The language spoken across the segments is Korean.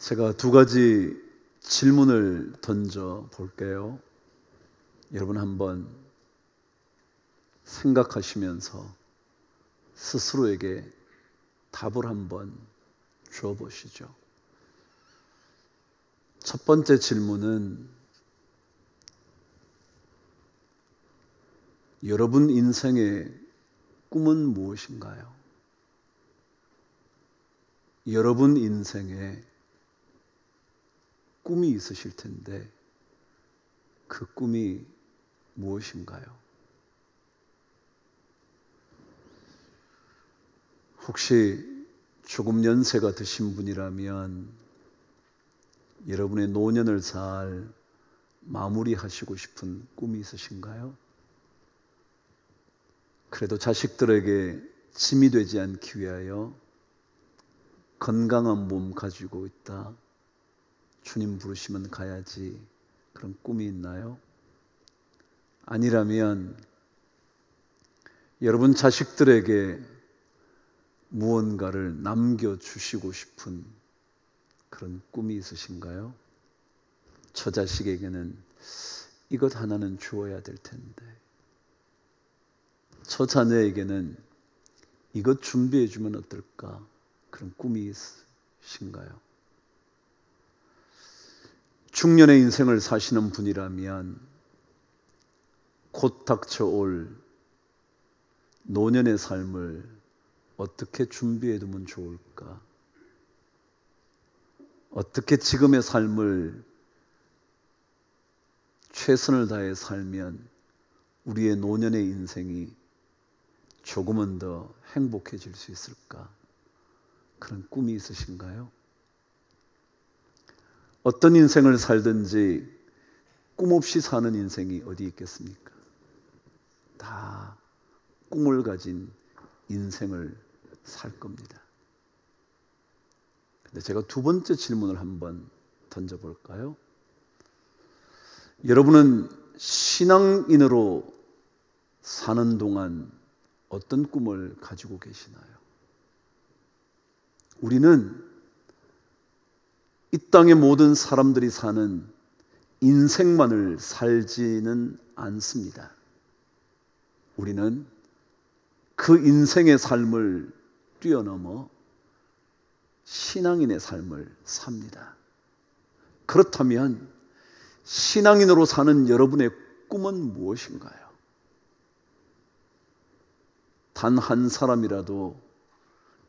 제가 두 가지 질문을 던져 볼게요. 여러분 한번 생각하시면서 스스로에게 답을 한번 줘 보시죠. 첫 번째 질문은 여러분 인생의 꿈은 무엇인가요? 여러분 인생에 꿈이 있으실 텐데 그 꿈이 무엇인가요? 혹시 조금 연세가 드신 분이라면 여러분의 노년을 잘 마무리하시고 싶은 꿈이 있으신가요? 그래도 자식들에게 짐이 되지 않기 위하여 건강한 몸 가지고 있다, 주님 부르시면 가야지, 그런 꿈이 있나요? 아니라면 여러분 자식들에게 무언가를 남겨주시고 싶은 그런 꿈이 있으신가요? 저 자식에게는 이것 하나는 주어야 될 텐데, 저 자녀에게는 이것 준비해 주면 어떨까, 그런 꿈이 있으신가요? 중년의 인생을 사시는 분이라면 곧 닥쳐올 노년의 삶을 어떻게 준비해 두면 좋을까? 어떻게 지금의 삶을 최선을 다해 살면 우리의 노년의 인생이 조금은 더 행복해질 수 있을까? 그런 꿈이 있으신가요? 어떤 인생을 살든지 꿈 없이 사는 인생이 어디 있겠습니까? 다 꿈을 가진 인생을 살 겁니다. 근데 제가 두 번째 질문을 한번 던져볼까요? 여러분은 신앙인으로 사는 동안 어떤 꿈을 가지고 계시나요? 우리는 이 땅의 모든 사람들이 사는 인생만을 살지는 않습니다. 우리는 그 인생의 삶을 뛰어넘어 신앙인의 삶을 삽니다. 그렇다면 신앙인으로 사는 여러분의 꿈은 무엇인가요? 단 한 사람이라도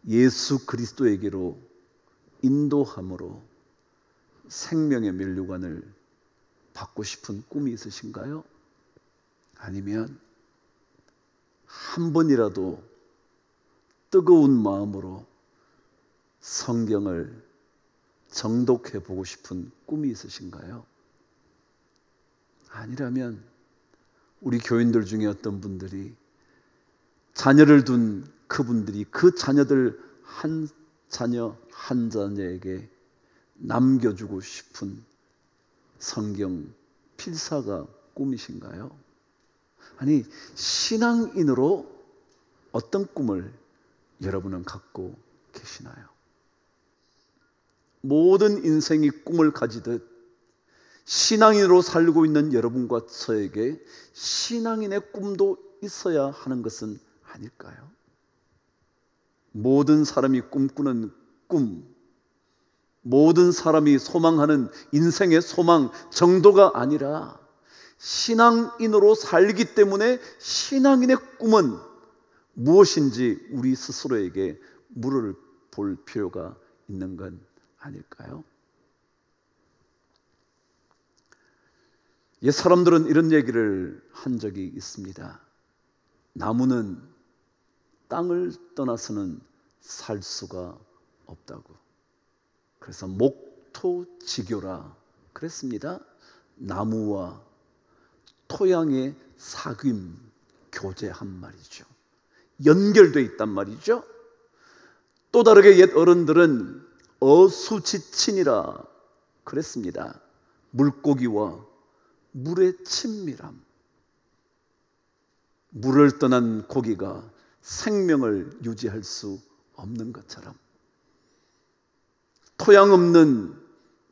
예수 그리스도에게로 인도함으로 생명의 면류관을 받고 싶은 꿈이 있으신가요? 아니면 한 번이라도 뜨거운 마음으로 성경을 정독해 보고 싶은 꿈이 있으신가요? 아니라면 우리 교인들 중에 어떤 분들이 자녀를 둔 그분들이 그 자녀들 한 자녀 한 자녀에게 남겨주고 싶은 성경 필사가 꿈이신가요? 아니, 신앙인으로 어떤 꿈을 여러분은 갖고 계시나요? 모든 인생이 꿈을 가지듯 신앙인으로 살고 있는 여러분과 저에게 신앙인의 꿈도 있어야 하는 것은 아닐까요? 모든 사람이 꿈꾸는 꿈, 모든 사람이 소망하는 인생의 소망 정도가 아니라 신앙인으로 살기 때문에 신앙인의 꿈은 무엇인지 우리 스스로에게 물어볼 필요가 있는 건 아닐까요? 옛 사람들은 이런 얘기를 한 적이 있습니다. 나무는 땅을 떠나서는 살 수가 없다고. 그래서 목토지교라 그랬습니다. 나무와 토양의 사귐 교제한 말이죠. 연결되어 있단 말이죠. 또 다르게 옛 어른들은 어수지친이라 그랬습니다. 물고기와 물의 친밀함. 물을 떠난 고기가 생명을 유지할 수 없는 것처럼 토양 없는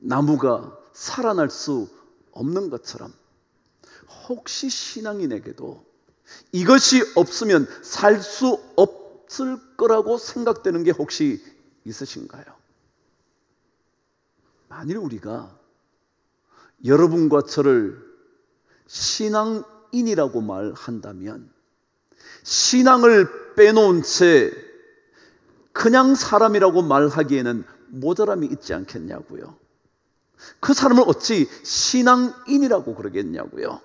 나무가 살아날 수 없는 것처럼 혹시 신앙인에게도 이것이 없으면 살 수 없을 거라고 생각되는 게 혹시 있으신가요? 만일 우리가 여러분과 저를 신앙인이라고 말한다면 신앙을 빼놓은 채 그냥 사람이라고 말하기에는 모자람이 있지 않겠냐고요. 그 사람을 어찌 신앙인이라고 그러겠냐고요.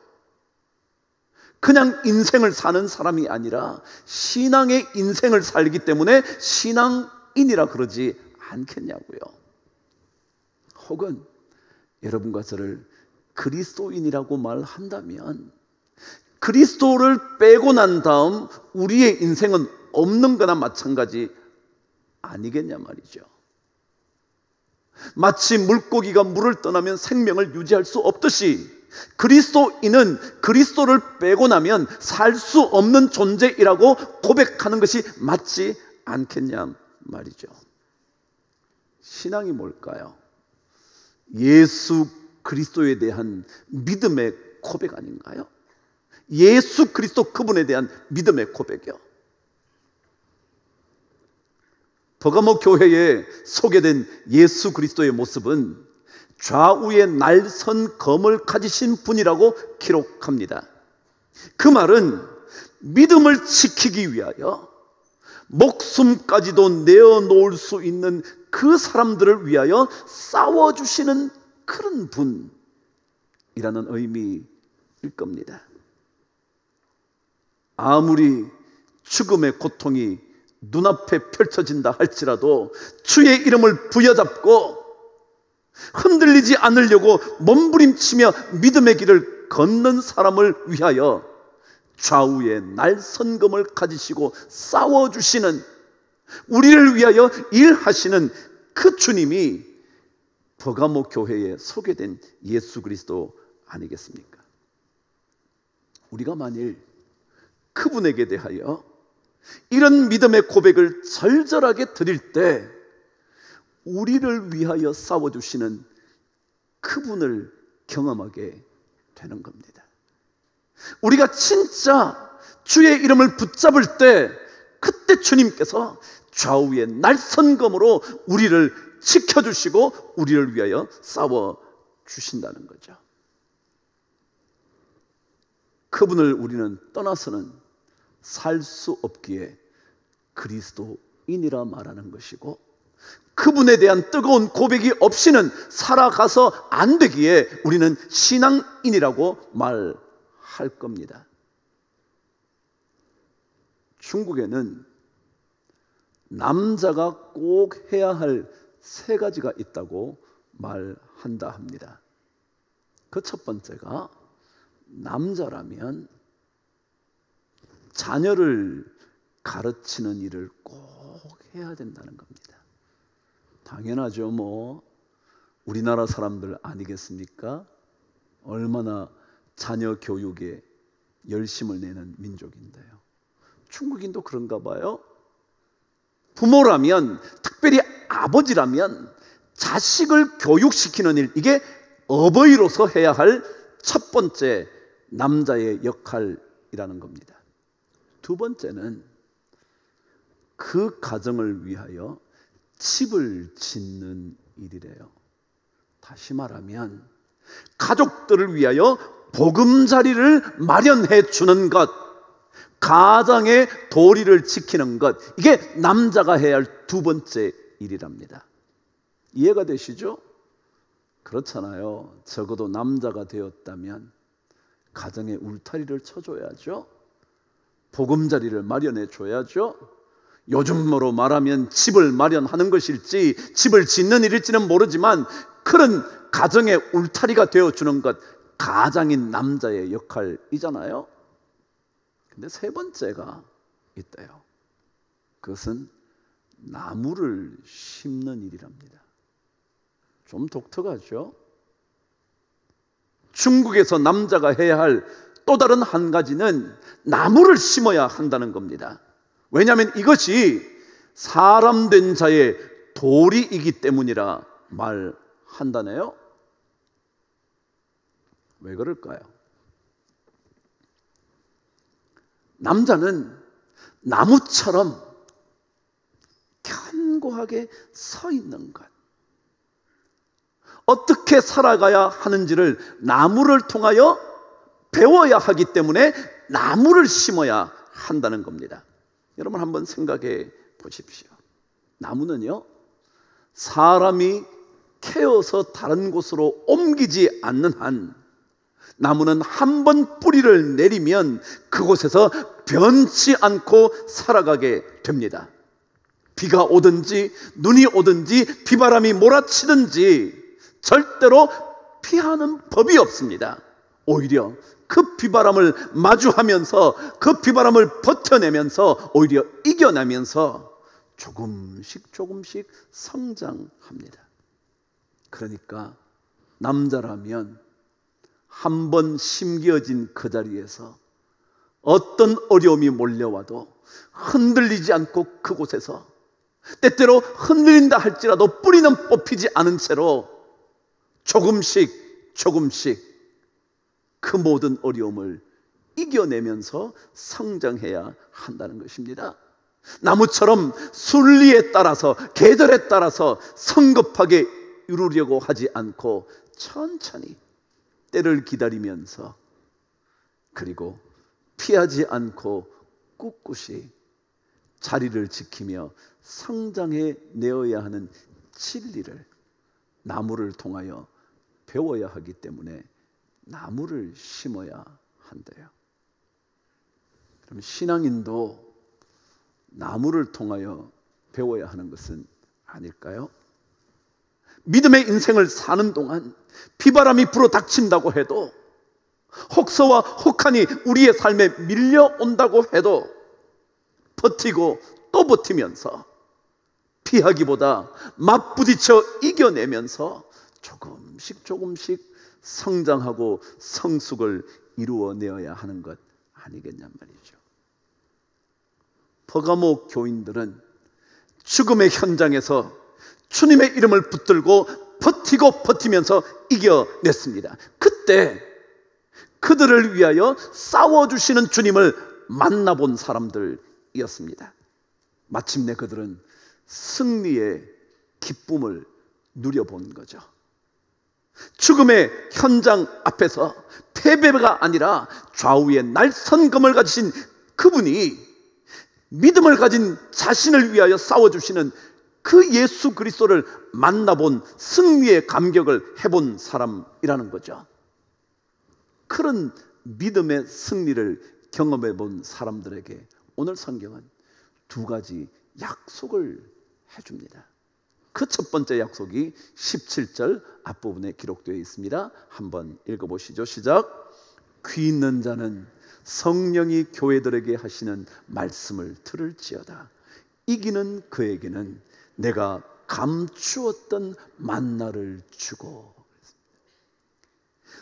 그냥 인생을 사는 사람이 아니라 신앙의 인생을 살기 때문에 신앙인이라 그러지 않겠냐고요. 혹은 여러분과 저를 그리스도인이라고 말한다면 그리스도를 빼고 난 다음 우리의 인생은 없는 거나 마찬가지 아니겠냐 말이죠. 마치 물고기가 물을 떠나면 생명을 유지할 수 없듯이 그리스도인은 그리스도를 빼고 나면 살 수 없는 존재이라고 고백하는 것이 맞지 않겠냐 말이죠. 신앙이 뭘까요? 예수 그리스도에 대한 믿음의 고백 아닌가요? 예수 그리스도 그분에 대한 믿음의 고백이요. 버가모 교회에 소개된 예수 그리스도의 모습은 좌우에 날선 검을 가지신 분이라고 기록합니다. 그 말은 믿음을 지키기 위하여 목숨까지도 내어놓을 수 있는 그 사람들을 위하여 싸워주시는 그런 분이라는 의미일 겁니다. 아무리 죽음의 고통이 눈앞에 펼쳐진다 할지라도 주의 이름을 부여잡고 흔들리지 않으려고 몸부림치며 믿음의 길을 걷는 사람을 위하여 좌우에 날선검을 가지시고 싸워주시는, 우리를 위하여 일하시는 그 주님이 버가모 교회에 소개된 예수 그리스도 아니겠습니까? 우리가 만일 그분에게 대하여 이런 믿음의 고백을 절절하게 드릴 때 우리를 위하여 싸워주시는 그분을 경험하게 되는 겁니다. 우리가 진짜 주의 이름을 붙잡을 때 그때 주님께서 좌우의 날선검으로 우리를 지켜주시고 우리를 위하여 싸워주신다는 거죠. 그분을 우리는 떠나서는 살 수 없기에 그리스도인이라 말하는 것이고, 그분에 대한 뜨거운 고백이 없이는 살아가서 안 되기에 우리는 신앙인이라고 말할 겁니다. 중국에는 남자가 꼭 해야 할 3가지가 있다고 말한다 합니다. 그 첫 번째가 남자라면 자녀를 가르치는 일을 꼭 해야 된다는 겁니다. 당연하죠. 우리나라 사람들 아니겠습니까? 얼마나 자녀 교육에 열심을 내는 민족인데요. 중국인도 그런가 봐요. 부모라면, 특별히 아버지라면 자식을 교육시키는 일, 이게 어버이로서 해야 할 첫 번째 남자의 역할이라는 겁니다. 두 번째는 그 가정을 위하여 집을 짓는 일이래요. 다시 말하면 가족들을 위하여 보금자리를 마련해 주는 것, 가정의 도리를 지키는 것, 이게 남자가 해야 할 두 번째 일이랍니다. 이해가 되시죠? 그렇잖아요. 적어도 남자가 되었다면 가정의 울타리를 쳐줘야죠. 보금자리를 마련해 줘야죠. 요즘으로 말하면 집을 마련하는 것일지 집을 짓는 일일지는 모르지만 그런 가정의 울타리가 되어주는 것, 가장인 남자의 역할이잖아요. 근데 3번째가 있대요. 그것은 나무를 심는 일이랍니다. 좀 독특하죠? 중국에서 남자가 해야 할 또 다른 한 가지는 나무를 심어야 한다는 겁니다. 왜냐하면 이것이 사람 된 자의 도리이기 때문이라 한다네요. 왜 그럴까요? 남자는 나무처럼 견고하게 서 있는 것, 어떻게 살아가야 하는지를 나무를 통하여 배워야 하기 때문에 나무를 심어야 한다는 겁니다. 여러분 한번 생각해 보십시오. 나무는요, 사람이 캐어서 다른 곳으로 옮기지 않는 한, 나무는 한 번 뿌리를 내리면 그곳에서 변치 않고 살아가게 됩니다. 비가 오든지 눈이 오든지 비바람이 몰아치든지 절대로 피하는 법이 없습니다. 오히려 그 비바람을 마주하면서 그 비바람을 버텨내면서 오히려 이겨내면서 조금씩 조금씩 성장합니다. 그러니까 남자라면 한 번 심겨진 그 자리에서 어떤 어려움이 몰려와도 흔들리지 않고 그곳에서, 때때로 흔들린다 할지라도 뿌리는 뽑히지 않은 채로 조금씩 조금씩 그 모든 어려움을 이겨내면서 성장해야 한다는 것입니다. 나무처럼 순리에 따라서, 계절에 따라서 성급하게 이루려고 하지 않고 천천히 때를 기다리면서, 그리고 피하지 않고 꿋꿋이 자리를 지키며 성장해 내어야 하는 진리를 나무를 통하여 배워야 하기 때문에 나무를 심어야 한대요. 그럼 신앙인도 나무를 통하여 배워야 하는 것은 아닐까요? 믿음의 인생을 사는 동안 비바람이 불어 닥친다고 해도, 혹서와 혹한이 우리의 삶에 밀려온다고 해도 버티고 또 버티면서, 피하기보다 맞부딪혀 이겨내면서 조금씩 조금씩 성장하고 성숙을 이루어내어야 하는 것 아니겠냔 말이죠. 퍼가모 교인들은 죽음의 현장에서 주님의 이름을 붙들고 버티고 버티면서 이겨냈습니다. 그때 그들을 위하여 싸워주시는 주님을 만나본 사람들이었습니다. 마침내 그들은 승리의 기쁨을 누려본 거죠. 죽음의 현장 앞에서 패배가 아니라 좌우에 날선검을 가지신 그분이 믿음을 가진 자신을 위하여 싸워주시는 그 예수 그리스도를 만나본, 승리의 감격을 해본 사람이라는 거죠. 그런 믿음의 승리를 경험해 본 사람들에게 오늘 성경은 두 가지 약속을 해줍니다. 그 첫 번째 약속이 17절 앞부분에 기록되어 있습니다. 한번 읽어보시죠. 시작. 귀 있는 자는 성령이 교회들에게 하시는 말씀을 들을지어다. 이기는 그에게는 내가 감추었던 만나를 주고.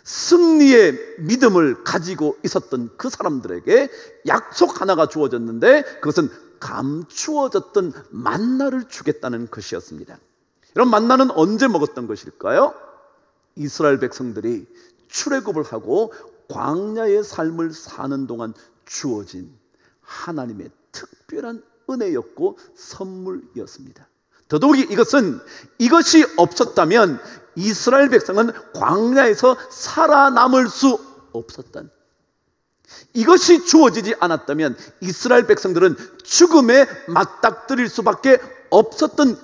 승리의 믿음을 가지고 있었던 그 사람들에게 약속 하나가 주어졌는데, 그것은 감추어졌던 만나를 주겠다는 것이었습니다. 여러분, 만나는 언제 먹었던 것일까요? 이스라엘 백성들이 출애굽을 하고 광야의 삶을 사는 동안 주어진 하나님의 특별한 은혜였고 선물이었습니다. 더더욱이 이것이 없었다면 이스라엘 백성은 광야에서 살아남을 수 없었던, 이것이 주어지지 않았다면 이스라엘 백성들은 죽음에 맞닥뜨릴 수밖에 없었던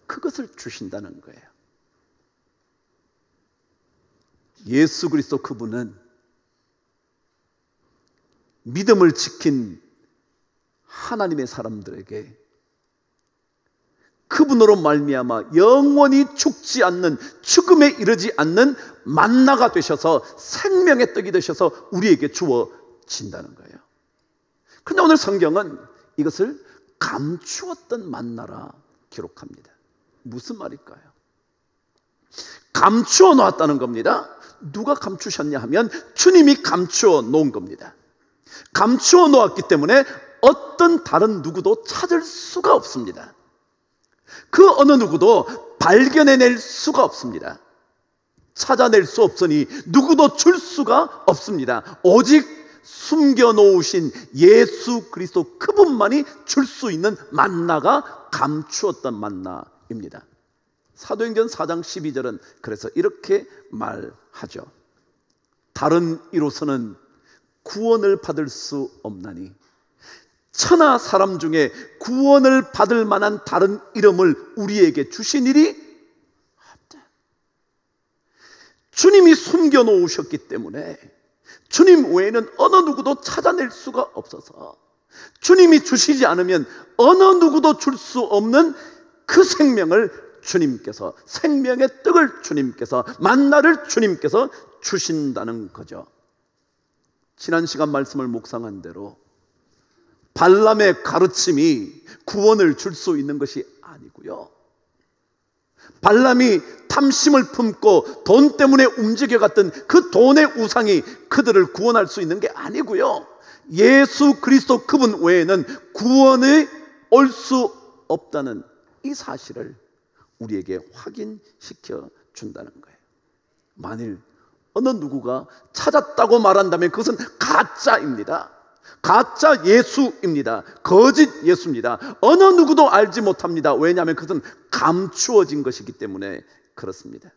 그것을 주신다는 거예요. 예수 그리스도 그분은 믿음을 지킨 하나님의 사람들에게 그분으로 말미암아 영원히 죽지 않는, 죽음에 이르지 않는 만나가 되셔서 생명의 떡이 되셔서 우리에게 주어진다는 거예요. 그런데 오늘 성경은 이것을 감추었던 만나라 기록합니다. 무슨 말일까요? 감추어 놓았다는 겁니다. 누가 감추셨냐 하면 주님이 감추어 놓은 겁니다. 감추어 놓았기 때문에 어떤 다른 누구도 찾을 수가 없습니다. 그 어느 누구도 발견해낼 수가 없습니다. 찾아낼 수 없으니 누구도 줄 수가 없습니다. 오직 숨겨놓으신 예수 그리스도 그분만이 줄 수 있는 만나가 감추었던 만나입니다. 사도행전 4장 12절은 그래서 이렇게 말하죠. 다른 이로서는 구원을 받을 수 없나니 천하 사람 중에 구원을 받을 만한 다른 이름을 우리에게 주신 일이 없다. 주님이 숨겨놓으셨기 때문에 주님 외에는 어느 누구도 찾아낼 수가 없어서 주님이 주시지 않으면 어느 누구도 줄 수 없는 그 생명을 주님께서, 생명의 떡을 주님께서, 만나를 주님께서 주신다는 거죠. 지난 시간 말씀을 묵상한 대로 발람의 가르침이 구원을 줄 수 있는 것이 아니고요, 발람이 탐심을 품고 돈 때문에 움직여갔던 그 돈의 우상이 그들을 구원할 수 있는 게 아니고요, 예수 그리스도 그분 외에는 구원이 올 수 없다는 이 사실을 우리에게 확인시켜 준다는 거예요. 만일 어느 누구가 찾았다고 말한다면 그것은 가짜입니다. 가짜 예수입니다. 거짓 예수입니다. 어느 누구도 알지 못합니다. 왜냐하면 그것은 감추어진 것이기 때문에 그렇습니다.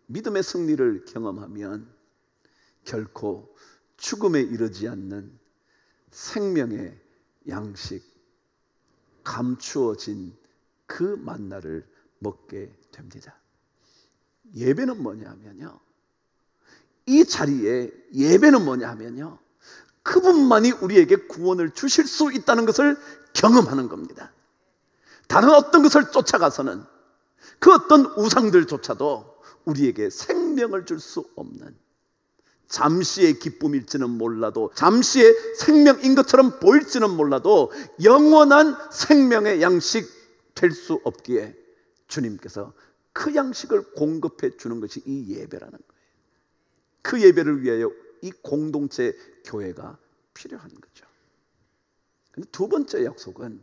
믿음의 승리를 경험하면 결코 죽음에 이르지 않는 생명의 양식, 감추어진 그 만나를 먹게 됩니다. 예배는 뭐냐면요, 이 자리에 예배는 뭐냐면요, 그분만이 우리에게 구원을 주실 수 있다는 것을 경험하는 겁니다. 다른 어떤 것을 쫓아가서는 그 어떤 우상들조차도 우리에게 생명을 줄 수 없는, 잠시의 기쁨일지는 몰라도, 잠시의 생명인 것처럼 보일지는 몰라도 영원한 생명의 양식 될 수 없기에 주님께서 그 양식을 공급해 주는 것이 이 예배라는 거예요. 그 예배를 위하여 이 공동체 교회가 필요한 거죠. 두 번째 약속은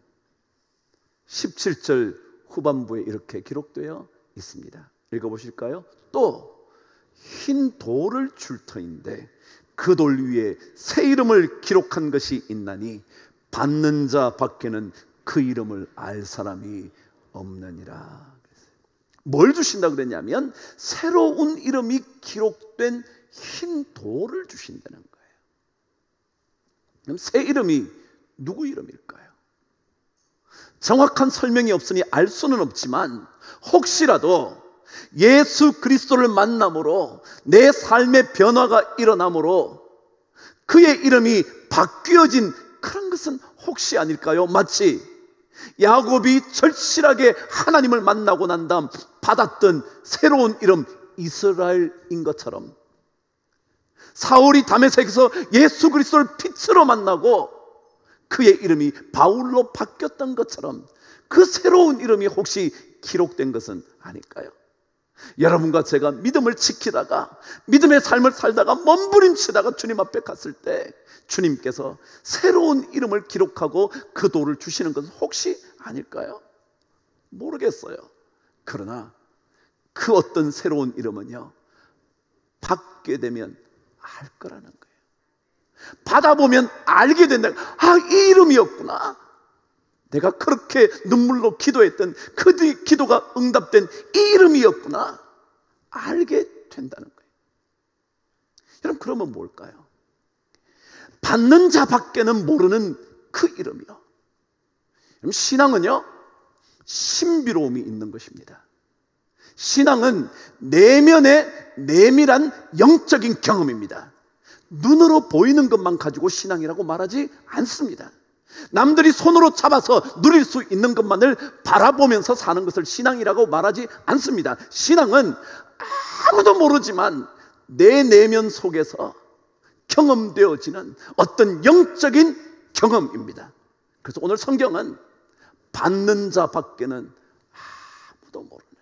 17절 후반부에 이렇게 기록되어 있습니다. 읽어보실까요? 또 흰 돌을 줄 터인데 그 돌 위에 새 이름을 기록한 것이 있나니 받는 자 밖에는 그 이름을 알 사람이 없느니라. 뭘 주신다 그랬냐면 새로운 이름이 기록된 흰 돌을 주신다는 거예요. 그럼 새 이름이 누구 이름일까요? 정확한 설명이 없으니 알 수는 없지만 혹시라도 예수 그리스도를 만남으로 내 삶의 변화가 일어남으로 그의 이름이 바뀌어진 그런 것은 혹시 아닐까요? 마치 야곱이 절실하게 하나님을 만나고 난 다음 받았던 새로운 이름 이스라엘인 것처럼, 사울이 다메섹에서 예수 그리스도를 빛으로 만나고 그의 이름이 바울로 바뀌었던 것처럼 그 새로운 이름이 혹시 기록된 것은 아닐까요? 여러분과 제가 믿음을 지키다가 믿음의 삶을 살다가 몸부림치다가 주님 앞에 갔을 때 주님께서 새로운 이름을 기록하고 그 돌을 주시는 것은 혹시 아닐까요? 모르겠어요. 그러나 그 어떤 새로운 이름은요, 받게 되면 알 거라는 거예요. 받아보면 알게 된다. 아, 이 이름이었구나. 내가 그렇게 눈물로 기도했던 그 기도가 응답된 이 이름이었구나. 알게 된다는 거예요. 여러분, 그러면 뭘까요? 받는 자밖에는 모르는 그 이름이요. 신앙은요, 신비로움이 있는 것입니다. 신앙은 내면의 내밀한 영적인 경험입니다. 눈으로 보이는 것만 가지고 신앙이라고 말하지 않습니다. 남들이 손으로 잡아서 누릴 수 있는 것만을 바라보면서 사는 것을 신앙이라고 말하지 않습니다. 신앙은 아무도 모르지만 내 내면 속에서 경험되어지는 어떤 영적인 경험입니다. 그래서 오늘 성경은 받는 자 밖에는 아무도 모르는,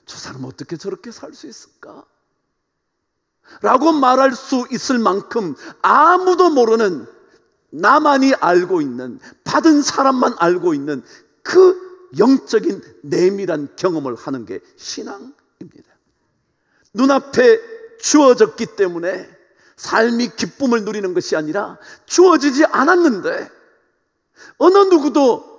저 사람 어떻게 저렇게 살 수 있을까? 라고 말할 수 있을 만큼 아무도 모르는, 나만이 알고 있는, 받은 사람만 알고 있는 그 영적인 내밀한 경험을 하는 게 신앙입니다. 눈앞에 주어졌기 때문에 삶이 기쁨을 누리는 것이 아니라 주어지지 않았는데 어느 누구도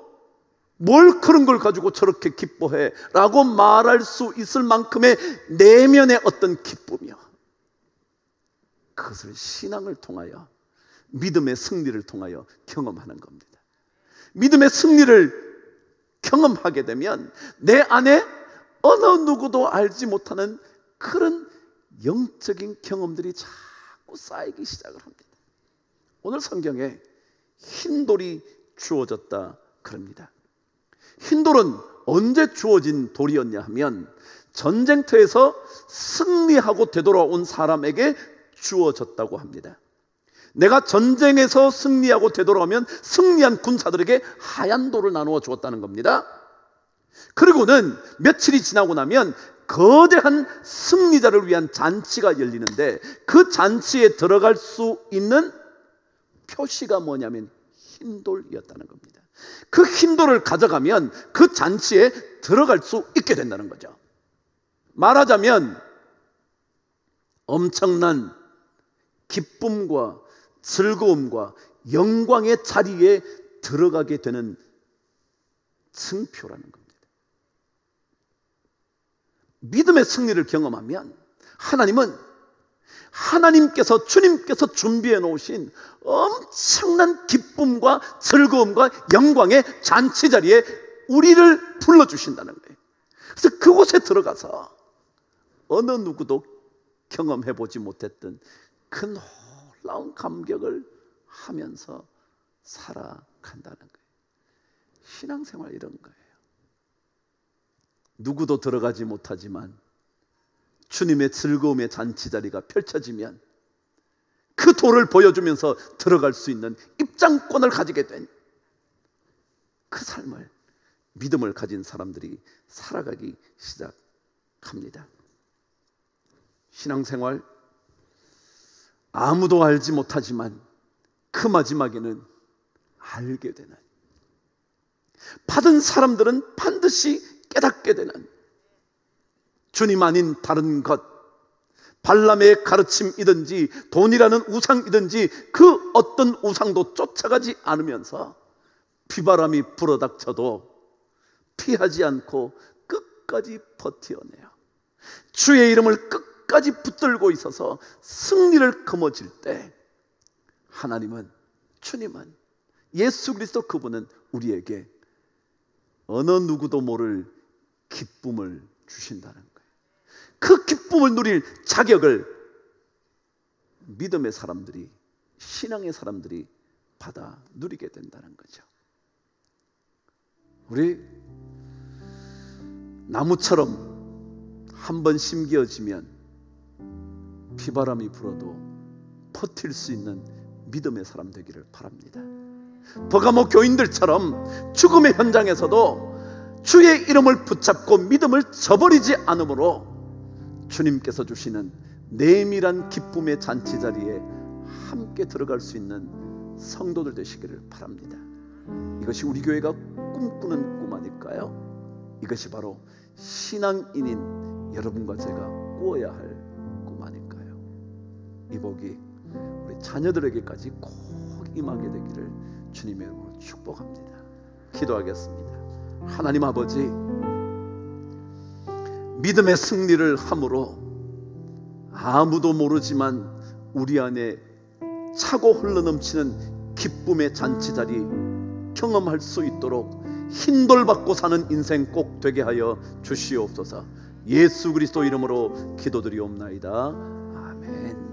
뭘 그런 걸 가지고 저렇게 기뻐해 라고 말할 수 있을 만큼의 내면의 어떤 기쁨이요, 그것을 신앙을 통하여, 믿음의 승리를 통하여 경험하는 겁니다. 믿음의 승리를 경험하게 되면 내 안에 어느 누구도 알지 못하는 그런 영적인 경험들이 자꾸 쌓이기 시작을 합니다. 오늘 성경에 흰돌이 주어졌다 그럽니다. 흰돌은 언제 주어진 돌이었냐 하면 전쟁터에서 승리하고 되돌아온 사람에게 주어졌다고 합니다. 내가 전쟁에서 승리하고 되돌아오면 승리한 군사들에게 하얀 돌을 나누어 주었다는 겁니다. 그리고는 며칠이 지나고 나면 거대한 승리자를 위한 잔치가 열리는데 그 잔치에 들어갈 수 있는 표시가 뭐냐면 흰돌이었다는 겁니다. 그 흰돌을 가져가면 그 잔치에 들어갈 수 있게 된다는 거죠. 말하자면 엄청난 기쁨과 즐거움과 영광의 자리에 들어가게 되는 증표라는 겁니다. 믿음의 승리를 경험하면 하나님께서 주님께서 준비해 놓으신 엄청난 기쁨과 즐거움과 영광의 잔치 자리에 우리를 불러주신다는 거예요. 그래서 그곳에 들어가서 어느 누구도 경험해 보지 못했던 그 놀라운 감격을 하면서 살아간다는 거예요. 신앙생활 이런 거예요. 누구도 들어가지 못하지만 주님의 즐거움의 잔치자리가 펼쳐지면 그 돌을 보여주면서 들어갈 수 있는 입장권을 가지게 된 그 삶을, 믿음을 가진 사람들이 살아가기 시작합니다. 신앙생활 아무도 알지 못하지만 그 마지막에는 알게 되는, 받은 사람들은 반드시 깨닫게 되는, 주님 아닌 다른 것, 발람의 가르침이든지 돈이라는 우상이든지 그 어떤 우상도 쫓아가지 않으면서 비바람이 불어닥쳐도 피하지 않고 끝까지 버텨내요. 주의 이름을 끝까지 붙들고 있어서 승리를 거머쥘 때 하나님은, 주님은, 예수 그리스도 그분은 우리에게 어느 누구도 모를 기쁨을 주신다는 거예요. 그 기쁨을 누릴 자격을 믿음의 사람들이, 신앙의 사람들이 받아 누리게 된다는 거죠. 우리 나무처럼 한번 심겨지면 비바람이 불어도 버틸 수 있는 믿음의 사람 되기를 바랍니다. 버가모 교인들처럼 죽음의 현장에서도 주의 이름을 붙잡고 믿음을 저버리지 않으므로 주님께서 주시는 내밀한 기쁨의 잔치 자리에 함께 들어갈 수 있는 성도들 되시기를 바랍니다. 이것이 우리 교회가 꿈꾸는 꿈 아닐까요? 이것이 바로 신앙인인 여러분과 제가 꾸어야 할 꿈 아닐까요? 이 복이 우리 자녀들에게까지 꼭 임하게 되기를 주님의 이름으로 축복합니다. 기도하겠습니다. 하나님 아버지, 믿음의 승리를 함으로 아무도 모르지만 우리 안에 차고 흘러넘치는 기쁨의 잔치자리 경험할 수 있도록 흰돌 받고 사는 인생 꼭 되게 하여 주시옵소서. 예수 그리스도 이름으로 기도드리옵나이다. 아멘.